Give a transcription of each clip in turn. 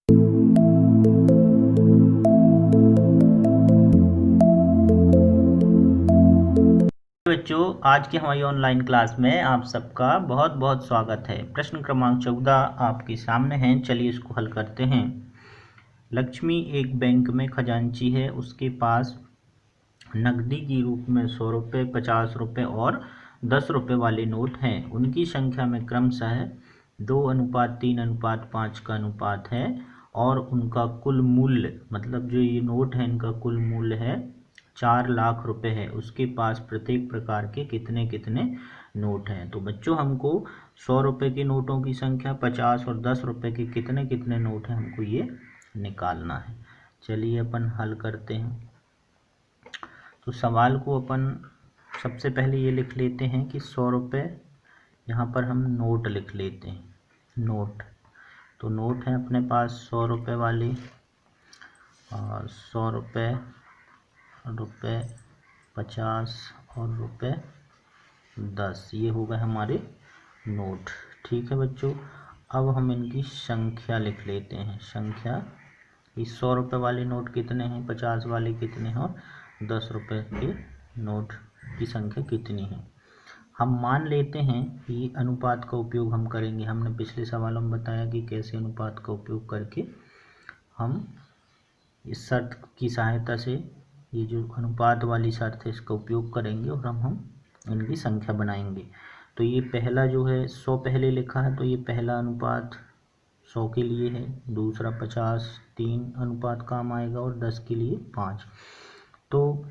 बच्चों, आज की हमारी ऑनलाइन क्लास में आप सबका बहुत बहुत स्वागत है। प्रश्न क्रमांक 14 आपके सामने है। चलिए इसको हल करते हैं। लक्ष्मी एक बैंक में खजांची है। उसके पास नकदी के रूप में 100 रुपये, 50 रुपये और 10 रुपये वाले नोट हैं। उनकी संख्या में क्रमशः 2:3:5 का अनुपात है और उनका कुल मूल्य, मतलब जो ये नोट है इनका कुल मूल्य है 4 लाख रुपए है। उसके पास प्रत्येक प्रकार के कितने कितने नोट हैं। तो बच्चों, हमको 100 रुपये के नोटों की संख्या, 50 और 10 रुपये के कितने कितने नोट हैं, हमको ये निकालना है। चलिए अपन हल करते हैं। तो सवाल को अपन सबसे पहले ये लिख लेते हैं कि 100 रुपये, यहाँ पर हम नोट लिख लेते हैं। नोट, तो नोट है अपने पास 100 रुपये वाले, और 100 रुपये, 50 और रुपये 10, ये हो गए हमारे नोट। ठीक है बच्चों, अब हम इनकी संख्या लिख लेते हैं। संख्या, इस 100 रुपये वाले नोट कितने हैं, 50 वाले कितने हैं और 10 रुपये के नोट की संख्या कितनी है। हम मान लेते हैं कि अनुपात का उपयोग हम करेंगे। हमने पिछले सवालों में बताया कि कैसे अनुपात का उपयोग करके हम इस शर्त की सहायता से, ये जो अनुपात वाली शर्त है, इसका उपयोग करेंगे और हम इनकी संख्या बनाएंगे। तो ये पहला जो है 100 पहले लिखा है, तो ये पहला अनुपात 100 के लिए है। दूसरा 50 3 अनुपात काम आएगा और 10 के लिए 5। तो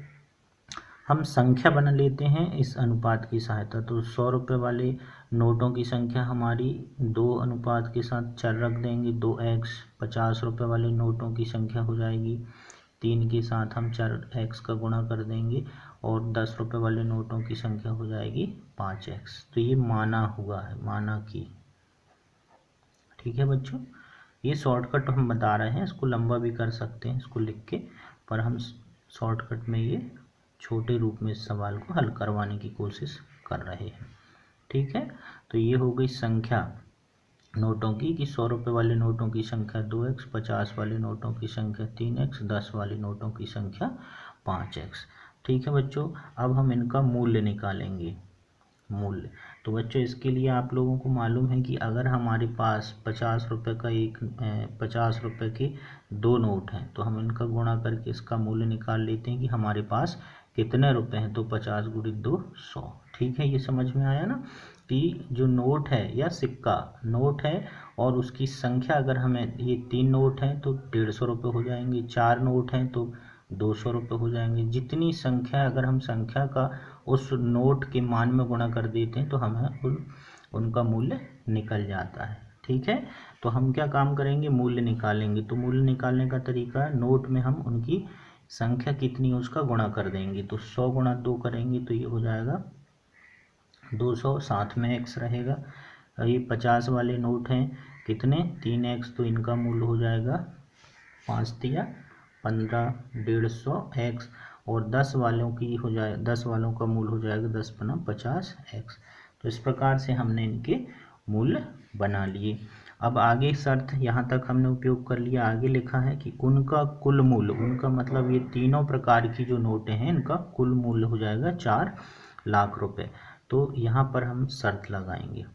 हम संख्या बना लेते हैं इस अनुपात की सहायता। तो 100 रुपये वाले नोटों की संख्या हमारी 2 अनुपात के साथ 4 रख देंगे, 2x। 50 रुपये वाले नोटों की संख्या हो जाएगी 3 के साथ हम 4x का गुणा कर देंगे, और 10 रुपये वाले नोटों की संख्या हो जाएगी 5x। तो ये माना हुआ है, माना की। ठीक है बच्चों, ये शॉर्टकट हम बता रहे हैं। इसको लंबा भी कर सकते हैं इसको लिख के, पर हम शॉर्टकट में ये छोटे रूप में इस सवाल को हल करवाने की कोशिश कर रहे हैं। ठीक है, तो ये हो गई संख्या नोटों की कि 100 रुपये वाले नोटों की संख्या 2x, 50 वाले नोटों की संख्या 3x, 10 वाले नोटों की संख्या 5x। ठीक है बच्चों, अब हम इनका मूल्य निकालेंगे। मूल्य, तो बच्चों इसके लिए आप लोगों को मालूम है कि अगर हमारे पास 50 रुपये का 50 रुपये के 2 नोट हैं, तो हम इनका गुणा करके इसका मूल्य निकाल लेते हैं कि हमारे पास कितने रुपए हैं। तो 50 × 2 100। ठीक है, ये समझ में आया ना कि जो नोट है या सिक्का नोट है और उसकी संख्या, अगर हमें ये 3 नोट हैं तो 150 रुपये हो जाएंगे, 4 नोट हैं तो 200 रुपये हो जाएंगे। जितनी संख्या, अगर हम संख्या का उस नोट के मान में गुणा कर देते हैं तो हमें उनका मूल्य निकल जाता है। ठीक है, तो हम क्या काम करेंगे, मूल्य निकालेंगे। तो मूल्य निकालने का तरीका है, नोट में हम उनकी संख्या कितनी है उसका गुणा कर देंगे। तो 100 × 2 करेंगे तो ये हो जाएगा 200, साथ में x रहेगा। ये 50 वाले नोट हैं कितने, 3x, तो इनका मूल्य हो जाएगा 5 × 15, 150x। और 10 वालों की हो जाए, 10 वालों का मूल्य हो जाएगा 10 × 50x। तो इस प्रकार से हमने इनके मूल्य बना लिए। अब आगे शर्त यहाँ तक हमने उपयोग कर लिया। आगे लिखा है कि उनका कुल मूल्य, उनका मतलब ये तीनों प्रकार की जो नोटें हैं इनका कुल मूल्य हो जाएगा 4 लाख रुपए। तो यहाँ पर हम शर्त लगाएंगे,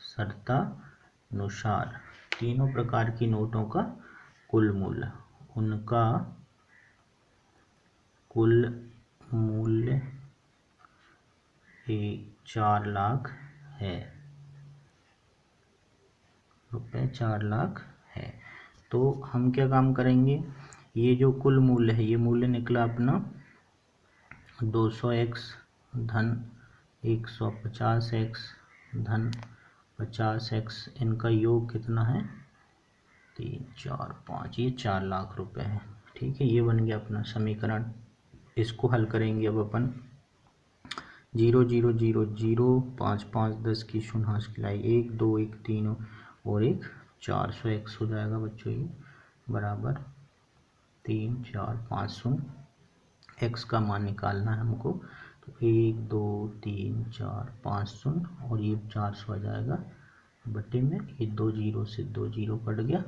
शर्तानुसार तीनों प्रकार की नोटों का कुल मूल्य, उनका कुल मूल्य 4 लाख है, रुपये 4 लाख है। तो हम क्या काम करेंगे, ये जो कुल मूल्य है, ये मूल्य निकला अपना 200x धन 150x धन 50x, इनका योग कितना है 3 4 5, ये 4 लाख रुपए है। ठीक है, ये बन गया अपना समीकरण। इसको हल करेंगे अब अपन। 0 0 0 0, 5 5 10 की शून्य हाथ की लाई 1 2 1 3 और 1 400x हो जाएगा बच्चों, ये बराबर 3 4 5 शून्य। x का मान निकालना है हमको, तो 1 2 3 4 5 शून्य और ये 400 आ जाएगा बटे में ये 2 जीरो से 2 जीरो कट गया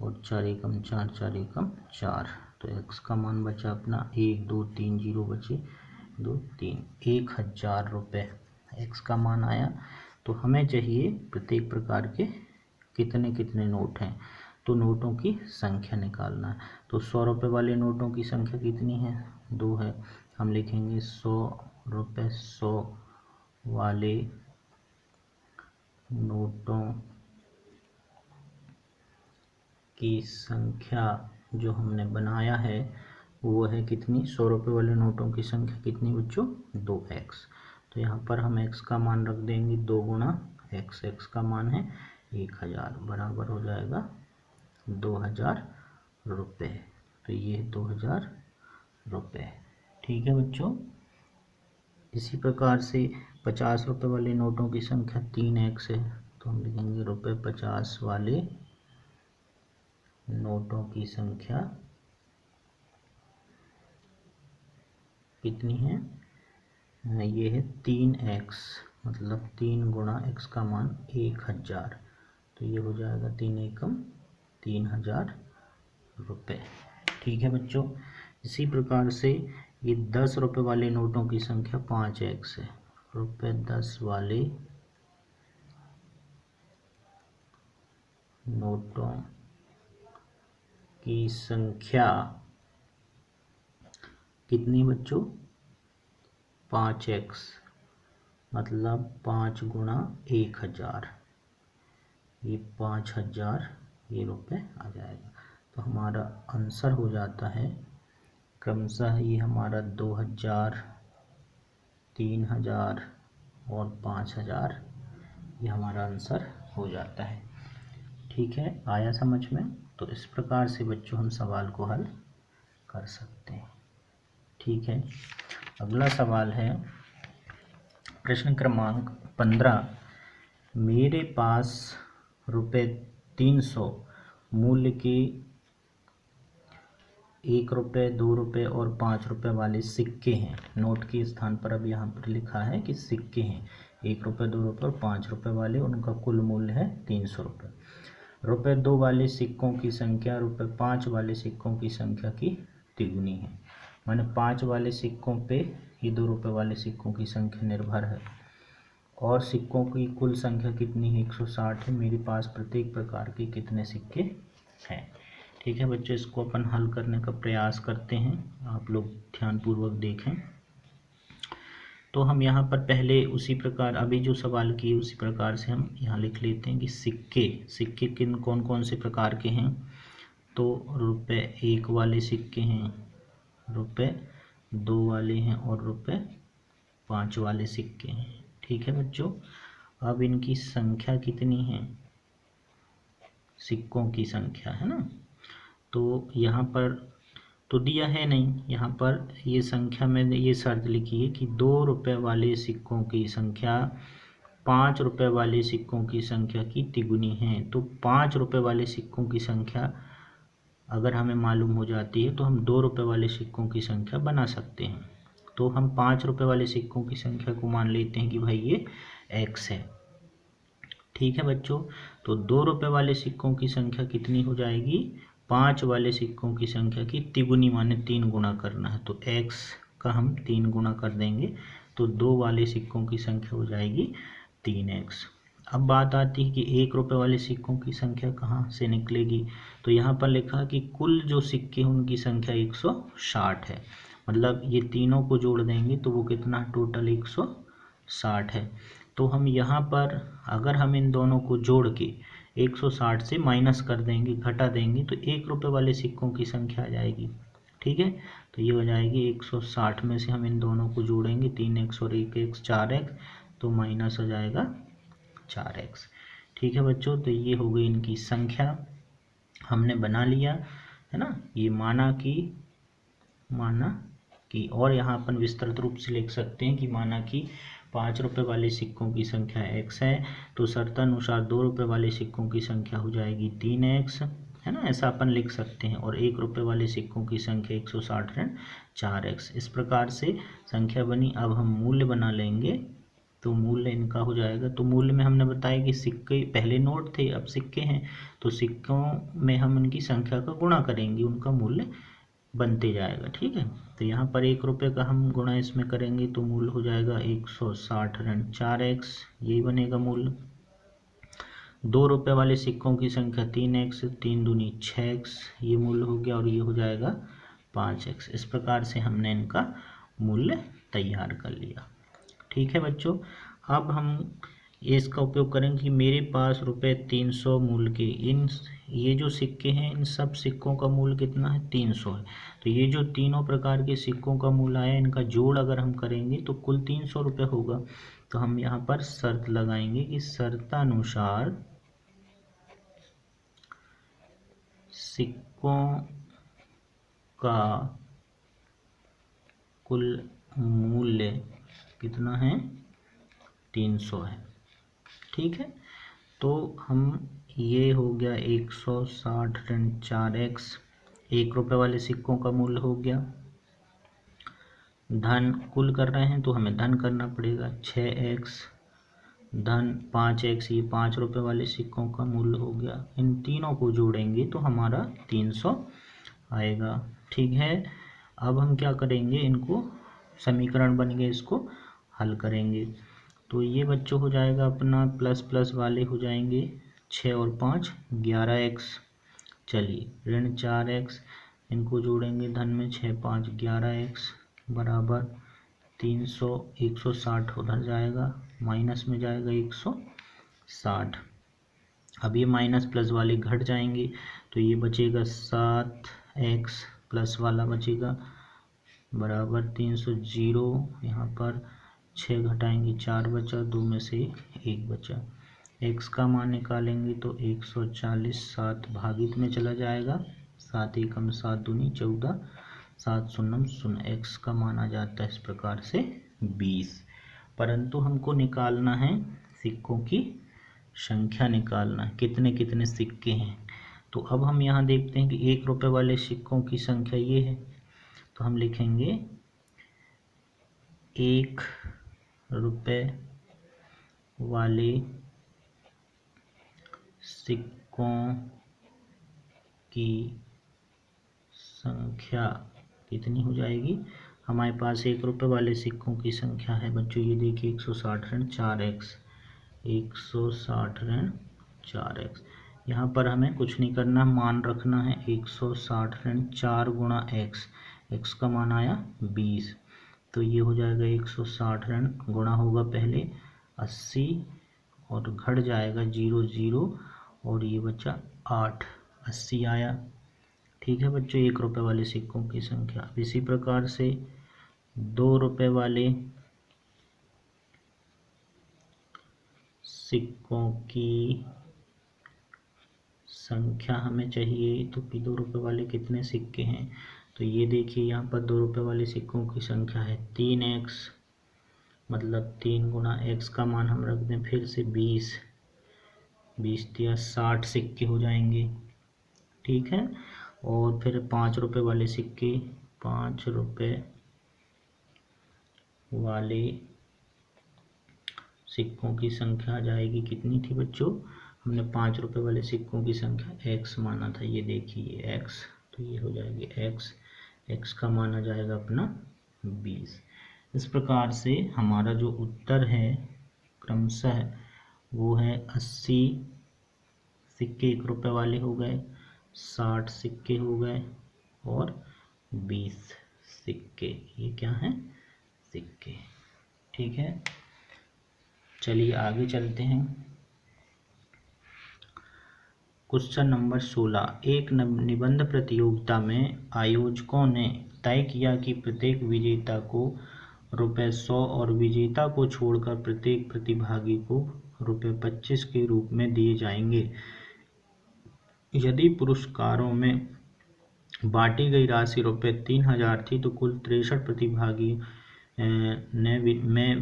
और 4 एकम 4 4 एकम 4, तो x का मान बचा अपना 1 2 3 जीरो बचे 2 3, 1000 रुपये x का मान आया। तो हमें चाहिए प्रत्येक प्रकार के कितने कितने नोट हैं, तो नोटों की संख्या निकालना है। तो 100 रुपये वाले नोटों की संख्या कितनी है, 2 है। हम लिखेंगे 100 रुपये 100 वाले नोटों की संख्या जो हमने बनाया है वो है कितनी, 100 रुपये वाले नोटों की संख्या कितनी बच्चों, 2x। तो यहाँ पर हम x का मान रख देंगे 2 गुणा x, x का मान है 1000, बराबर हो जाएगा 2000 रुपये। तो ये 2000 रुपये, ठीक है बच्चों। इसी प्रकार से 50 रुपये वाले नोटों की संख्या 3x है, तो हम लिखेंगे ₹50 वाले नोटों की संख्या कितनी है, ये है 3x, मतलब 3 गुणा x का मान 1000, तो ये हो जाएगा 3 एकम 3000 रुपये, ठीक है बच्चों। इसी प्रकार से ये 10 रुपये वाले नोटों की संख्या 5x है, ₹10 वाले नोटों की संख्या कितनी बच्चों, 5x, मतलब 5 गुणा 1000, ये 5000 ये रुपये आ जाएगा। तो हमारा आंसर हो जाता है क्रमशः ये हमारा 2000, 3000 और 5000, ये हमारा आंसर हो जाता है, ठीक है। आया समझ में? तो इस प्रकार से बच्चों हम सवाल को हल कर सकते हैं, ठीक है। अगला सवाल है प्रश्न क्रमांक 15, मेरे पास ₹300 मूल्य के 1 रुपये 2 रुपये और 5 रुपये वाले सिक्के हैं। नोट के स्थान पर अब यहाँ पर लिखा है कि सिक्के हैं, 1 रुपये 2 रुपये और 5 रुपये वाले, उनका कुल मूल्य है 300 रुपये। ₹2 वाले सिक्कों की संख्या ₹5 वाले सिक्कों की संख्या की तिगुनी है। माने 5 वाले सिक्कों पे ये 2 रुपये वाले सिक्कों की संख्या निर्भर है और सिक्कों की कुल संख्या कितनी है, 160 है। मेरे पास प्रत्येक प्रकार के कितने सिक्के हैं, ठीक है बच्चों। इसको अपन हल करने का प्रयास करते हैं, आप लोग ध्यानपूर्वक देखें। तो हम यहाँ पर पहले उसी प्रकार अभी जो सवाल किए उसी प्रकार से हम यहाँ लिख लेते हैं कि सिक्के किन कौन कौन से प्रकार के हैं। तो ₹1 वाले सिक्के हैं, ₹2 वाले हैं और ₹5 वाले सिक्के हैं, ठीक है बच्चों। अब इनकी संख्या कितनी है, सिक्कों की संख्या है ना, तो यहाँ पर तो दिया है नहीं, यहाँ पर ये संख्या में ये शर्त लिखी है कि 2 रुपये वाले सिक्कों की संख्या 5 रुपये वाले सिक्कों की संख्या की तिगुनी है। तो 5 रुपये वाले सिक्कों की संख्या अगर हमें मालूम हो जाती है तो हम 2 रुपये वाले सिक्कों की संख्या बना सकते हैं। तो हम 5 रुपये वाले सिक्कों की संख्या को मान लेते हैं कि भाई ये x है, ठीक है बच्चों। तो 2 रुपये वाले सिक्कों की संख्या कितनी हो जाएगी, 5 वाले सिक्कों की संख्या की तिगुनी, माने 3 गुना करना है, तो x का हम 3 गुना कर देंगे, तो 2 वाले सिक्कों की संख्या हो जाएगी 3x। अब बात आती है कि 1 रुपये वाले सिक्कों की संख्या कहाँ से निकलेगी। तो यहाँ पर लिखा कि कुल जो सिक्के हैं उनकी संख्या 160 है, मतलब ये तीनों को जोड़ देंगे तो वो कितना टोटल 160 है। तो हम यहाँ पर अगर हम इन दोनों को जोड़ के 160 से माइनस कर देंगे, घटा देंगे, तो 1 रुपये वाले सिक्कों की संख्या आ जाएगी, ठीक है। तो ये हो जाएगी 160 में से हम इन दोनों को जोड़ेंगे, 3x और 1x 4x, तो माइनस हो जाएगा 4x, ठीक है बच्चों। तो ये हो गई इनकी संख्या, हमने बना लिया है ना, ये माना कि और यहाँ अपन विस्तृत रूप से लिख सकते हैं कि माना कि 5 रुपये वाले सिक्कों की संख्या x है, तो शर्तानुसार 2 रुपये वाले सिक्कों की संख्या हो जाएगी 3x, है ना, ऐसा अपन लिख सकते हैं। और 1 रुपये वाले सिक्कों की संख्या 160 ऋण 4x, इस प्रकार से संख्या बनी। अब हम मूल्य बना लेंगे तो मूल्य इनका हो जाएगा। तो मूल्य में हमने बताया कि सिक्के पहले नोट थे, अब सिक्के हैं, तो सिक्कों में हम इनकी संख्या का गुणा करेंगे, उनका मूल्य बनते जाएगा। ठीक है, तो यहाँ पर 1 रुपये का हम गुणा इसमें करेंगे तो मूल्य हो जाएगा 160 ऋण 4x, यही बनेगा मूल्य। 2 रुपये वाले सिक्कों की संख्या 3x, 3 दूनी 6x, ये मूल्य हो गया, और ये हो जाएगा 5x। इस प्रकार से हमने इनका मूल्य तैयार कर लिया। ठीक है बच्चों, अब हम इसका उपयोग करेंगे कि मेरे पास ₹300 मूल्य के ये जो सिक्के हैं, इन सब सिक्कों का मूल्य कितना है, 300 है। तो ये जो तीनों प्रकार के सिक्कों का मूल्य आया, इनका जोड़ अगर हम करेंगे तो कुल 300 रुपये होगा। तो हम यहाँ पर शर्त लगाएंगे कि शर्तानुसार सिक्कों का कुल मूल्य कितना है, 300 है। ठीक है, तो हम ये हो गया 160 ऋण 4x, 1 रुपये वाले सिक्कों का मूल्य हो गया। धन कुल कर रहे हैं तो हमें धन करना पड़ेगा, 6x धन 5x, ये 5 रुपये वाले सिक्कों का मूल्य हो गया। इन तीनों को जोड़ेंगे तो हमारा 300 आएगा। ठीक है, अब हम क्या करेंगे, इनको समीकरण बन गए, इसको हल करेंगे। तो ये बच्चों हो जाएगा अपना प्लस प्लस वाले हो जाएंगे, 6 और 5 11x। चलिए ऋण 4x, इनको जोड़ेंगे धन में, 6 5 11x बराबर 300, 160 उधर जाएगा, माइनस में जाएगा 160। अब ये माइनस प्लस वाले घट जाएंगे तो ये बचेगा 7x प्लस वाला बचेगा बराबर 300, 0 यहाँ पर 6 घटाएंगे 4 बचा, 2 में से 1 बचा। x का मान निकालेंगे तो 140, 7 भागित में चला जाएगा, 7 एकम 7 दूनी 14, 7 शून्यम शून्य, x का मान आ जाता है इस प्रकार से 20। परंतु हमको निकालना है सिक्कों की संख्या, निकालना है कितने कितने सिक्के हैं। तो अब हम यहाँ देखते हैं कि 1 रुपये वाले सिक्कों की संख्या ये है, तो हम लिखेंगे 1 रुपये वाले सिक्कों की संख्या कितनी हो जाएगी, हमारे पास 1 रुपये वाले सिक्कों की संख्या है बच्चों, ये देखिए 160 ऋण 4x, 160 ऋण 4x। यहाँ पर हमें कुछ नहीं करना, मान रखना है 160 ऋण 4 गुणा x का मान आया 20। तो ये हो जाएगा 160 ऋण गुणा होगा पहले 80 और घट जाएगा 0 0 और ये बचा 8, 80 आया। ठीक है बच्चों, 1 रुपये वाले सिक्कों की संख्या। इसी प्रकार से 2 रुपये वाले सिक्कों की संख्या हमें चाहिए, तो 2 रुपये वाले कितने सिक्के हैं, तो ये देखिए यहाँ पर 2 रुपये वाले सिक्कों की संख्या है 3x, मतलब 3 गुणा x का मान हम रख दें फिर से 20, 20 या 60 सिक्के हो जाएंगे। ठीक है, और फिर 5 रुपये वाले सिक्के, 5 रुपये वाले सिक्कों की संख्या आ जाएगी, कितनी थी बच्चों, हमने 5 रुपये वाले सिक्कों की संख्या x माना था, ये देखिए x, तो ये हो जाएगी x का मान आ जाएगा अपना 20। इस प्रकार से हमारा जो उत्तर है क्रमशः वो है 80 सिक्के 1 रुपये वाले हो गए, 60 सिक्के हो गए और 20 सिक्के, ये क्या हैं, सिक्के। ठीक है, चलिए आगे चलते हैं। क्वेश्चन नंबर 16, एक निबंध प्रतियोगिता में आयोजकों ने तय किया कि प्रत्येक विजेता को ₹100 और विजेता को छोड़कर प्रत्येक प्रतिभागी को ₹25 के रूप में दिए जाएंगे। यदि पुरस्कारों में बांटी गई राशि ₹3000 थी तो कुल 63 प्रतिभागी में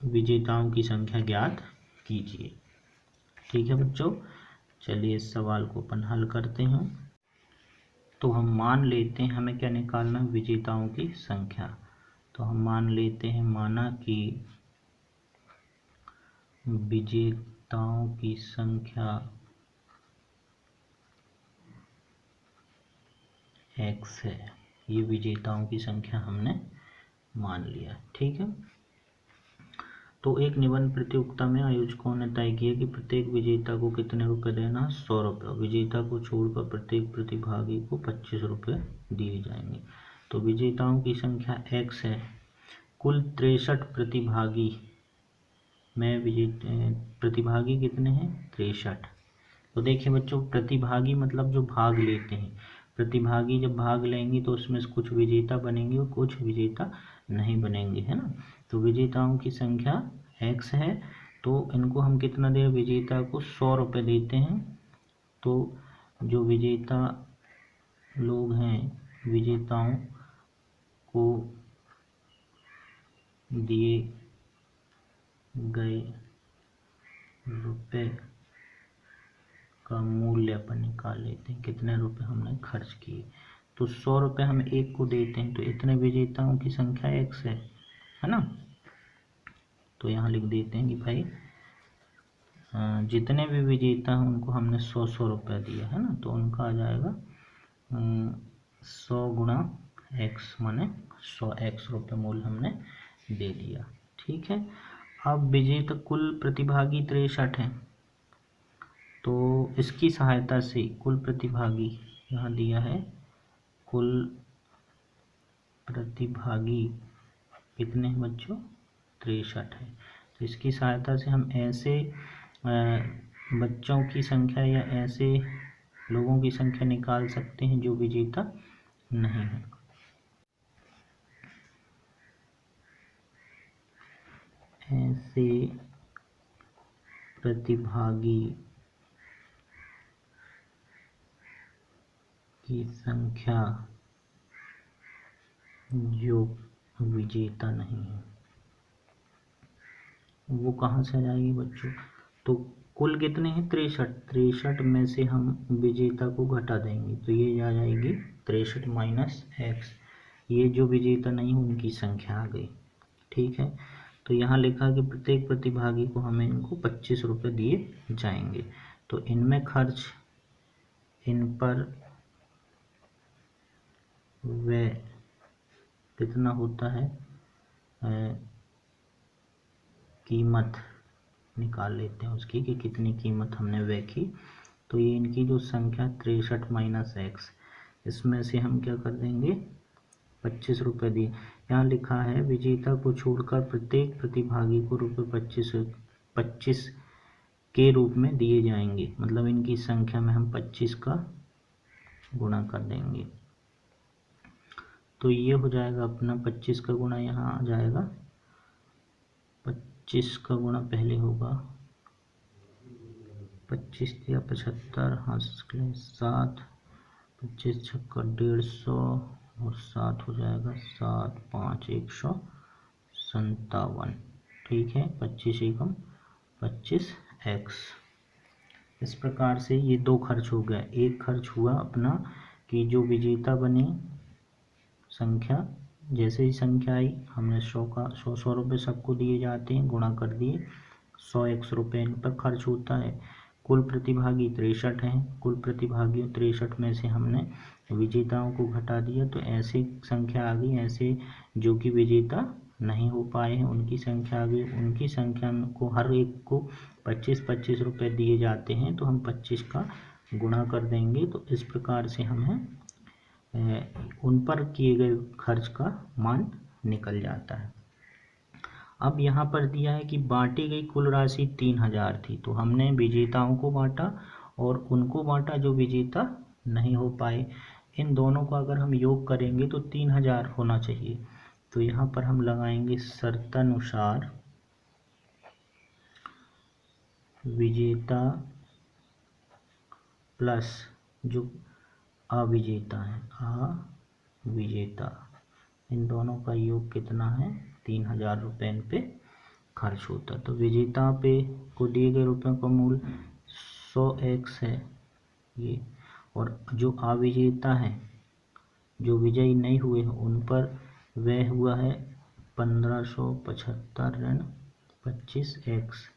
विजेताओं की संख्या ज्ञात कीजिए। ठीक है बच्चों, चलिए इस सवाल को अपन हल करते हैं। तो हम मान लेते हैं, हमें क्या निकालना, विजेताओं की संख्या। तो हम मान लेते हैं, माना कि विजेताओं की संख्या x है। ये विजेताओं की संख्या हमने मान लिया, ठीक है। तो एक निबंध प्रतियोगिता में आयोजकों ने तय किया कि प्रत्येक विजेता को कितने रुपए देना, 100 रुपये। विजेता को छोड़कर प्रत्येक प्रतिभागी को 25 रुपये दिए जाएंगे। तो विजेताओं की संख्या x है, कुल 63 प्रतिभागी में प्रतिभागी कितने हैं, 63। तो देखिए बच्चों, प्रतिभागी मतलब जो भाग लेते हैं। प्रतिभागी जब भाग लेंगे तो उसमें से कुछ विजेता बनेंगे और कुछ विजेता नहीं बनेंगे, है ना। तो विजेताओं की संख्या x है, तो इनको हम कितना दे, विजेता को 100 रुपये देते हैं। तो जो विजेता लोग हैं, विजेताओं को दिए गए रुपए का मूल्य अपन निकाल लेते हैं, कितने रुपए हमने खर्च किए। तो 100 रुपये हम एक को देते हैं, तो इतने विजेताओं की संख्या x है ना। तो यहाँ लिख देते हैं कि भाई जितने भी विजेता हैं उनको हमने 100 रुपये दिया, है ना। तो उनका आ जाएगा 100 गुणा x, माने 100x रुपये मूल्य हमने दे दिया, ठीक है। अब विजेता कुल प्रतिभागी 63 हैं, तो इसकी सहायता से कुल प्रतिभागी यहाँ दिया है, कुल प्रतिभागी कितने हैं बच्चों, 63 है। तो इसकी सहायता से हम ऐसे बच्चों की संख्या या ऐसे लोगों की संख्या निकाल सकते हैं जो विजेता नहीं है। ऐसे प्रतिभागी की संख्या जो विजेता नहीं है, वो कहाँ से आ जाएगी बच्चों। तो कुल कितने हैं, 63 में से हम विजेता को घटा देंगे, तो ये आ जाएगी 63 माइनस x। ये जो विजेता नहीं उनकी संख्या आ गई, ठीक है। तो यहाँ लिखा कि प्रत्येक प्रतिभागी को हमें इनको 25 रुपये दिए जाएंगे। तो इनमें खर्च, इन पर वे कितना होता है, कीमत निकाल लेते हैं उसकी कि कितनी कीमत हमने व्यय की। तो ये इनकी जो संख्या 63 माइनस x, इसमें से हम क्या कर देंगे, 25 रुपये दिए। यहाँ लिखा है विजेता को छोड़कर प्रत्येक प्रतिभागी को रुपये 25 के रूप में दिए जाएंगे। मतलब इनकी संख्या में हम 25 का गुणा कर देंगे, तो ये हो जाएगा अपना 25 का गुणा, यहाँ आ जाएगा 25 का गुणा पहले होगा 25 या 75, हाँ 7, 25 छक्का 150 और 7 हो जाएगा 7 5 157, ठीक है। 25 एकम 25x। इस प्रकार से ये दो खर्च हो गए। एक खर्च हुआ अपना कि जो विजेता बने संख्या, जैसे ही संख्या आई हमने 100 रुपये सबको दिए जाते हैं, गुणा कर दिए, 100x रुपये इन पर खर्च होता है। कुल प्रतिभागी 63 हैं, कुल प्रतिभागियों 63 में से हमने विजेताओं को घटा दिया, तो ऐसी संख्या आ गई, ऐसे जो कि विजेता नहीं हो पाए हैं उनकी संख्या आ गई। उनकी संख्या को हर एक को 25-25 रुपये दिए जाते हैं, तो हम 25 का गुणा कर देंगे। तो इस प्रकार से हमें उन पर किए गए खर्च का मान निकल जाता है। अब यहाँ पर दिया है कि बांटी गई कुल राशि 3000 थी, तो हमने विजेताओं को बांटा और उनको बांटा जो विजेता नहीं हो पाए। इन दोनों का अगर हम योग करेंगे तो 3000 होना चाहिए। तो यहाँ पर हम लगाएंगे शर्तानुसार विजेता प्लस जो अविजेता है, अविजेता, इन दोनों का योग कितना है, 3000 रुपये इन पे खर्च होता। तो विजेता पे को दिए गए रुपयों का मूल्य 100x है ये, और जो अविजेता है, जो विजयी नहीं हुए हैं, उन पर व्यय हुआ है 1575 ऋण 25x,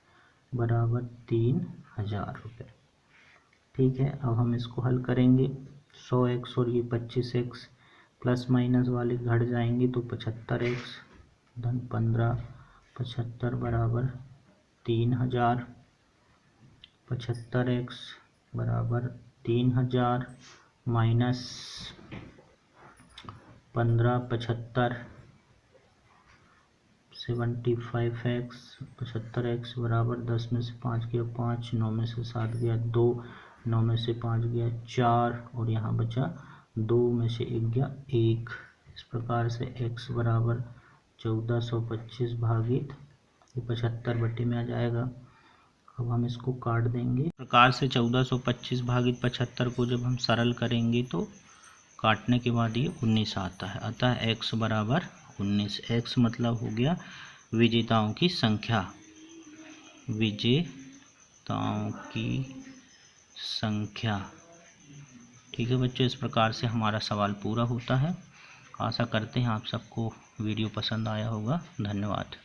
बराबर 3000 रुपये। ठीक है, अब हम इसको हल करेंगे। 100x और ये 25x प्लस माइनस वाले घट जाएंगे तो 75x धन 15, 75 बराबर 3000, 75x बराबर 3000 माइनस 15, 75 75x, 75x बराबर 10 में से 5 गया 5, 9 में से 7 गया 2, 9 में से 5 गया 4 और यहाँ बचा 2 में से 1 गया 1। इस प्रकार से x बराबर 1425 भागित 75 बटे में आ जाएगा। अब हम इसको काट देंगे। इस प्रकार से 1425 भागित 75 को जब हम सरल करेंगे तो काटने के बाद ये 19 आता है। अतः x बराबर 19। x मतलब हो गया विजेताओं की संख्या, विजेताओं की संख्या। ठीक है बच्चों, इस प्रकार से हमारा सवाल पूरा होता है। आशा करते हैं आप सबको वीडियो पसंद आया होगा। धन्यवाद।